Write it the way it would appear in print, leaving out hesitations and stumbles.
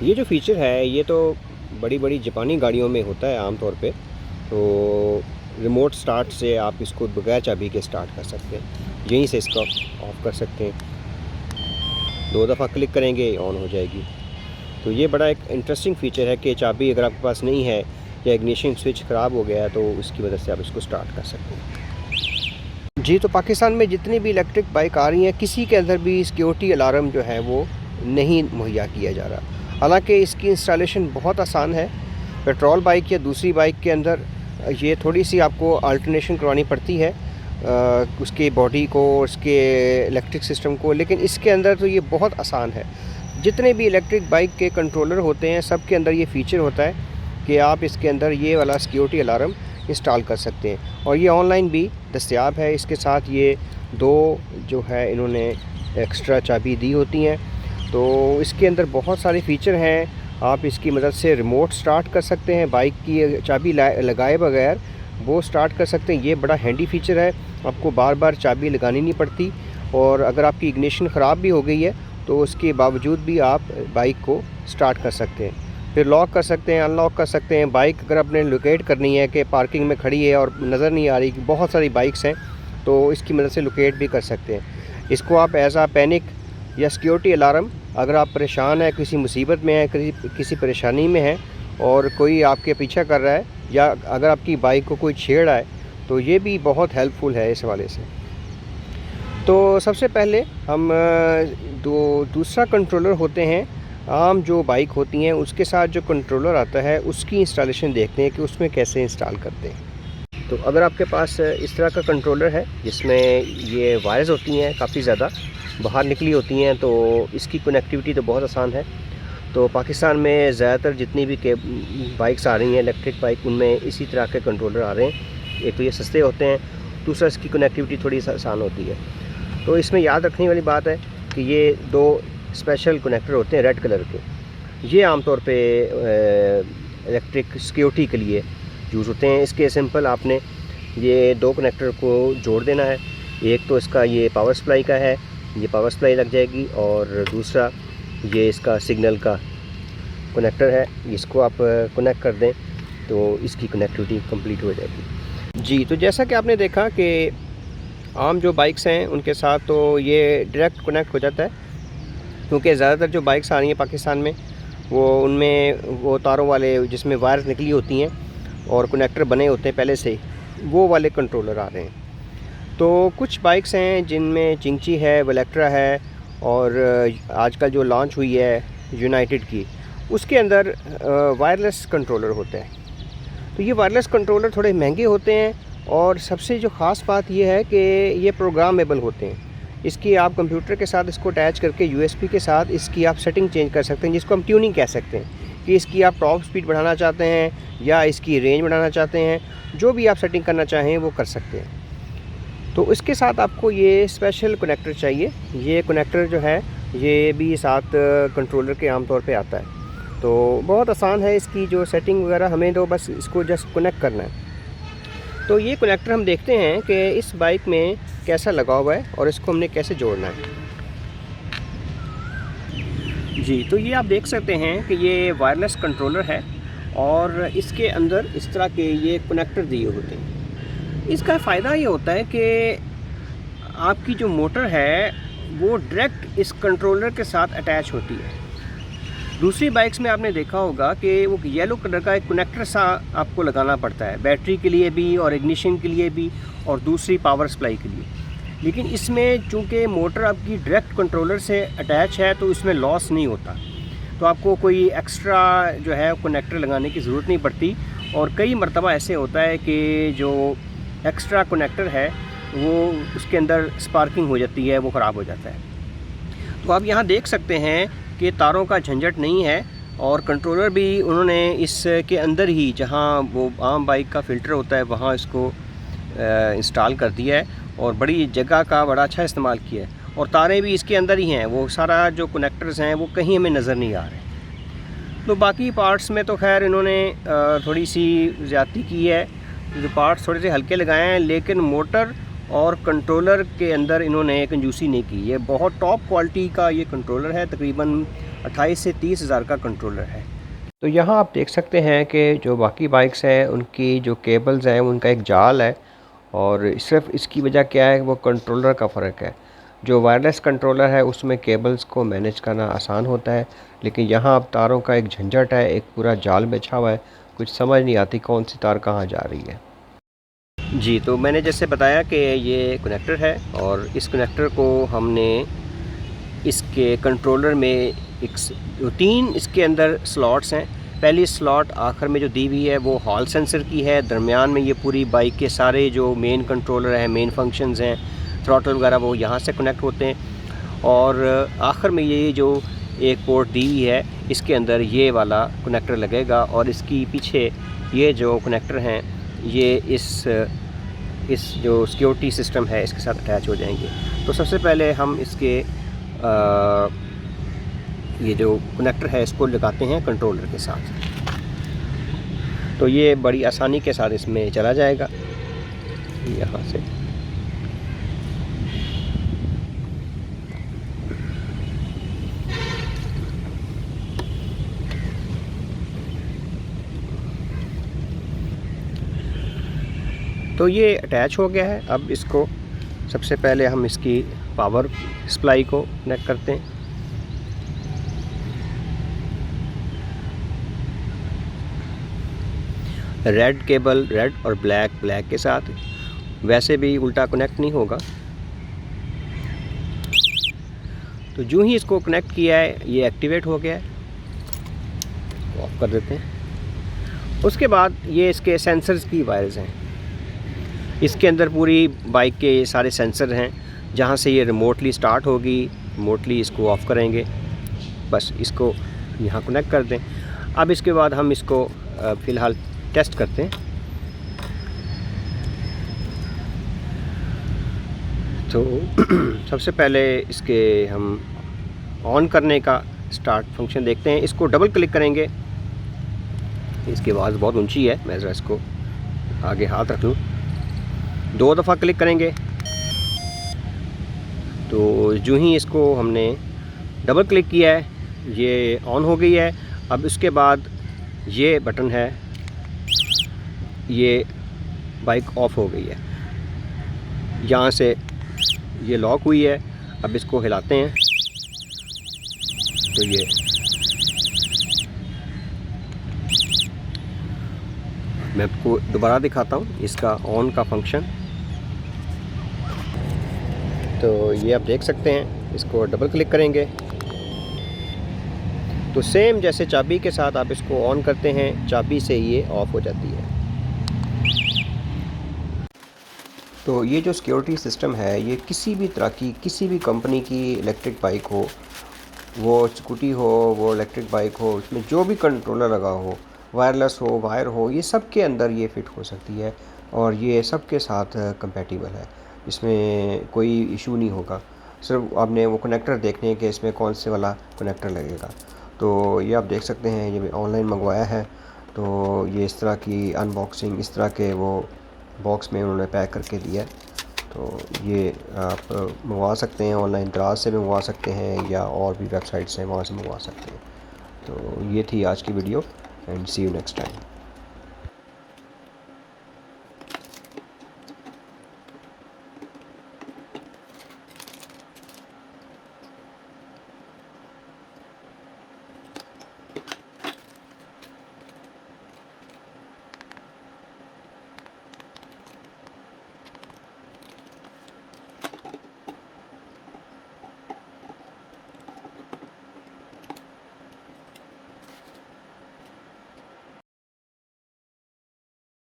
ये जो फीचर है ये तो बड़ी बड़ी जापानी गाड़ियों में होता है आम तौर पे। तो रिमोट स्टार्ट से आप इसको बगैर चाबी के स्टार्ट कर सकते हैं, यहीं से इसको ऑफ़ कर सकते हैं। 2 दफ़ा क्लिक करेंगे ऑन हो जाएगी। तो ये बड़ा एक इंटरेस्टिंग फ़ीचर है कि चाबी अगर आपके पास नहीं है या इग्निशन स्विच ख़राब हो गया है तो उसकी वजह से आप इसको स्टार्ट कर सकते हैं। जी, तो पाकिस्तान में जितनी भी इलेक्ट्रिक बाइक आ रही हैं, किसी के अंदर भी सिक्योरिटी अलार्म जो है वो नहीं मुहैया किया जा रहा। हालांकि इसकी इंस्टॉलेशन बहुत आसान है। पेट्रोल बाइक या दूसरी बाइक के अंदर ये थोड़ी सी आपको अल्टरनेशन करवानी पड़ती है उसके बॉडी को, उसके इलेक्ट्रिक सिस्टम को, लेकिन इसके अंदर तो ये बहुत आसान है। जितने भी इलेक्ट्रिक बाइक के कंट्रोलर होते हैं सब के अंदर ये फ़ीचर होता है कि आप इसके अंदर ये वाला सिक्योरिटी अलार्म इंस्टॉल कर सकते हैं और ये ऑनलाइन भी दस्तयाब है। इसके साथ ये 2 जो है इन्होंने एक्स्ट्रा चाबी दी होती हैं। तो इसके अंदर बहुत सारे फ़ीचर हैं। आप इसकी मदद से रिमोट स्टार्ट कर सकते हैं, बाइक की चाबी लगाए बगैर वो स्टार्ट कर सकते हैं। ये बड़ा हैंडी फ़ीचर है, आपको बार बार चाबी लगानी नहीं पड़ती। और अगर आपकी इग्निशन ख़राब भी हो गई है तो उसके बावजूद भी आप बाइक को स्टार्ट कर सकते हैं। फिर लॉक कर सकते हैं, अनलॉक कर सकते हैं। बाइक अगर आपने लोकेट करनी है कि पार्किंग में खड़ी है और नज़र नहीं आ रही, बहुत सारी बाइक्स हैं, तो इसकी मदद से लोकेट भी कर सकते हैं। इसको आप एज आ पैनिक या सिक्योरिटी अलार्म, अगर आप परेशान हैं, किसी मुसीबत में हैं, किसी परेशानी में हैं और कोई आपके पीछा कर रहा है या अगर आपकी बाइक को कोई छेड़ रहा है, तो ये भी बहुत हेल्पफुल है इस हवाले से। तो सबसे पहले हम दूसरा कंट्रोलर होते हैं, आम जो बाइक होती हैं उसके साथ जो कंट्रोलर आता है उसकी इंस्टॉलेशन देखते हैं कि उसमें कैसे इंस्टॉल करते हैं। तो अगर आपके पास इस तरह का कंट्रोलर है जिसमें ये वायर्स होती हैं काफ़ी ज़्यादा बाहर निकली होती हैं, तो इसकी कनेक्टिविटी तो बहुत आसान है। तो पाकिस्तान में ज़्यादातर जितनी भी बाइक्स आ रही हैं इलेक्ट्रिक बाइक, उनमें इसी तरह के कंट्रोलर आ रहे हैं। एक तो ये सस्ते होते हैं, दूसरा इसकी कनेक्टिविटी थोड़ी आसान होती है। तो इसमें याद रखने वाली बात है कि ये 2 स्पेशल कनेक्टर होते हैं रेड कलर के। ये आमतौर पे इलेक्ट्रिक सिक्योरिटी के लिए यूज़ होते हैं। इसके सिंपल आपने ये 2 कनेक्टर को जोड़ देना है। एक तो इसका ये पावर सप्लाई का है, ये पावर सप्लाई लग जाएगी, और दूसरा ये इसका सिग्नल का कनेक्टर है, इसको आप कनेक्ट कर दें तो इसकी कनेक्टिविटी कंप्लीट हो जाएगी। जी, तो जैसा कि आपने देखा कि आम जो बाइक्स हैं उनके साथ तो ये डायरेक्ट कनेक्ट हो जाता है, क्योंकि ज़्यादातर जो बाइक्स आ रही हैं पाकिस्तान में उनमें वो तारों वाले जिसमें वायर्स निकली होती हैं और कनेक्टर बने होते हैं पहले से, वो वाले कंट्रोलर आ रहे हैं। तो कुछ बाइक्स हैं जिनमें चिंची है, वलेक्ट्रा है, और आजकल जो लॉन्च हुई है यूनाइटेड की, उसके अंदर वायरलेस कंट्रोलर होते हैं। तो ये वायरलेस कंट्रोलर थोड़े महंगे होते हैं और सबसे जो ख़ास बात ये है कि ये प्रोग्रामेबल होते हैं। इसकी आप कंप्यूटर के साथ इसको अटैच करके यूएसबी के साथ इसकी आप सेटिंग चेंज कर सकते हैं, जिसको हम ट्यूनिंग कह सकते हैं कि इसकी आप टॉप स्पीड बढ़ाना चाहते हैं या इसकी रेंज बढ़ाना चाहते हैं, जो भी आप सेटिंग करना चाहें वो कर सकते हैं। तो इसके साथ आपको ये स्पेशल कनेक्टर चाहिए। ये कनेक्टर जो है ये भी साथ कंट्रोलर के आम तौर पे आता है। तो बहुत आसान है इसकी जो सेटिंग वगैरह, हमें तो बस इसको जस्ट कनेक्ट करना है। तो ये कनेक्टर हम देखते हैं कि इस बाइक में कैसा लगा हुआ है और इसको हमने कैसे जोड़ना है। जी, तो ये आप देख सकते हैं कि ये वायरलेस कंट्रोलर है और इसके अंदर इस तरह के ये कनेक्टर दिए होते हैं। इसका फ़ायदा ये होता है कि आपकी जो मोटर है वो डायरेक्ट इस कंट्रोलर के साथ अटैच होती है। दूसरी बाइक्स में आपने देखा होगा कि वो येलो कलर का एक कनेक्टर सा आपको लगाना पड़ता है, बैटरी के लिए भी और इग्निशन के लिए भी और दूसरी पावर सप्लाई के लिए। लेकिन इसमें चूँकि मोटर आपकी डायरेक्ट कंट्रोलर से अटैच है तो इसमें लॉस नहीं होता, तो आपको कोई एक्स्ट्रा जो है कनेक्टर लगाने की ज़रूरत नहीं पड़ती। और कई मरतबा ऐसे होता है कि जो एक्स्ट्रा कनेक्टर है वो उसके अंदर स्पार्किंग हो जाती है, वो ख़राब हो जाता है। तो आप यहाँ देख सकते हैं कि तारों का झंझट नहीं है और कंट्रोलर भी उन्होंने इसके अंदर ही, जहाँ वो आम बाइक का फ़िल्टर होता है वहाँ इसको इंस्टॉल कर दिया है और बड़ी जगह का बड़ा अच्छा इस्तेमाल किया है। और तारें भी इसके अंदर ही हैं, वो सारा जो कनेक्टर्स हैं वो कहीं हमें नज़र नहीं आ रहे। तो बाकी पार्ट्स में तो खैर इन्होंने थोड़ी सी ज़्यादती की है, जो पार्ट्स थोड़े से हल्के लगाए हैं, लेकिन मोटर और कंट्रोलर के अंदर इन्होंने कंजूसी नहीं की। ये बहुत टॉप क्वालिटी का ये कंट्रोलर है, तकरीबन 28 से 30 हज़ार का कंट्रोलर है। तो यहाँ आप देख सकते हैं कि जो बाकी बाइक्स हैं उनकी जो केबल्स हैं उनका एक जाल है, और सिर्फ इसकी वजह क्या है, वो कंट्रोलर का फ़र्क है। जो वायरलेस कंट्रोलर है उसमें केबल्स को मैनेज करना आसान होता है, लेकिन यहाँ अब तारों का एक झंझट है, एक पूरा जाल बिछा हुआ है, कुछ समझ नहीं आती कौन सी तार कहाँ जा रही है। जी, तो मैंने जैसे बताया कि ये कनेक्टर है, और इस कनेक्टर को हमने इसके कंट्रोलर में एक 3 इसके अंदर स्लॉट्स हैं। पहली स्लॉट आखिर में जो दी हुई है वो हॉल सेंसर की है। दरमियान में ये पूरी बाइक के सारे जो मेन कंट्रोलर हैं, मेन फंक्शंस हैं, थ्रॉटल वगैरह, वो यहाँ से कनेक्ट होते हैं। और आखिर में ये जो एक पोर्ट दी हुई है, इसके अंदर ये वाला कनेक्टर लगेगा, और इसकी पीछे ये जो कनेक्टर हैं ये इस जो सिक्योरिटी सिस्टम है इसके साथ अटैच हो जाएंगे। तो सबसे पहले हम इसके ये जो कनेक्टर है इसको लगाते हैं कंट्रोलर के साथ। तो ये बड़ी आसानी के साथ इसमें चला जाएगा यहाँ से। तो ये अटैच हो गया है। अब इसको सबसे पहले हम इसकी पावर सप्लाई को कनेक्ट करते हैं। रेड केबल रेड और ब्लैक के साथ, वैसे भी उल्टा कनेक्ट नहीं होगा। तो जो ही इसको कनेक्ट किया है ये एक्टिवेट हो गया है, ऑफ कर देते हैं। उसके बाद ये इसके सेंसर्स की वायर्स हैं, इसके अंदर पूरी बाइक के सारे सेंसर हैं, जहाँ से ये रिमोटली स्टार्ट होगी, रिमोटली इसको ऑफ़ करेंगे। बस इसको यहाँ कनेक्ट कर दें। अब इसके बाद हम इसको फ़िलहाल टेस्ट करते हैं। तो सबसे पहले इसके हम ऑन करने का स्टार्ट फंक्शन देखते हैं। इसको डबल क्लिक करेंगे। इसकी आवाज़ बहुत ऊंची है, मैं ज़रा इसको आगे हाथ रख लूँ। 2 दफ़ा क्लिक करेंगे तो जो ही इसको हमने डबल क्लिक किया है ये ऑन हो गई है। अब इसके बाद ये बटन है, ये बाइक ऑफ हो गई है। यहाँ से ये लॉक हुई है। अब इसको हिलाते हैं तो ये मैं आपको दोबारा दिखाता हूँ इसका ऑन का फंक्शन। तो ये आप देख सकते हैं, इसको डबल क्लिक करेंगे तो सेम जैसे चाबी के साथ आप इसको ऑन करते हैं, चाबी से ये ऑफ़ हो जाती है। तो ये जो सिक्योरिटी सिस्टम है ये किसी भी तरह की, किसी भी कंपनी की इलेक्ट्रिक बाइक हो, वो स्कूटी हो, वो इलेक्ट्रिक बाइक हो, उसमें जो भी कंट्रोलर लगा हो, वायरलेस हो, वायर हो, ये सब के अंदर ये फ़िट हो सकती है, और ये सब के साथ कंपैटिबल है। इसमें कोई इशू नहीं होगा। सिर्फ आपने वो कनेक्टर देखने हैं कि इसमें कौन से वाला कनेक्टर लगेगा। तो ये आप देख सकते हैं, ये ऑनलाइन मंगवाया है। तो ये इस तरह की अनबॉक्सिंग, इस तरह के वो बॉक्स में उन्होंने पैक करके दिया है। तो ये आप मंगवा सकते हैं, ऑनलाइन दराज से मंगवा सकते हैं, या और भी वेबसाइट्स हैं वहाँ से मंगवा सकते हैं। तो ये थी आज की video, and see you next time.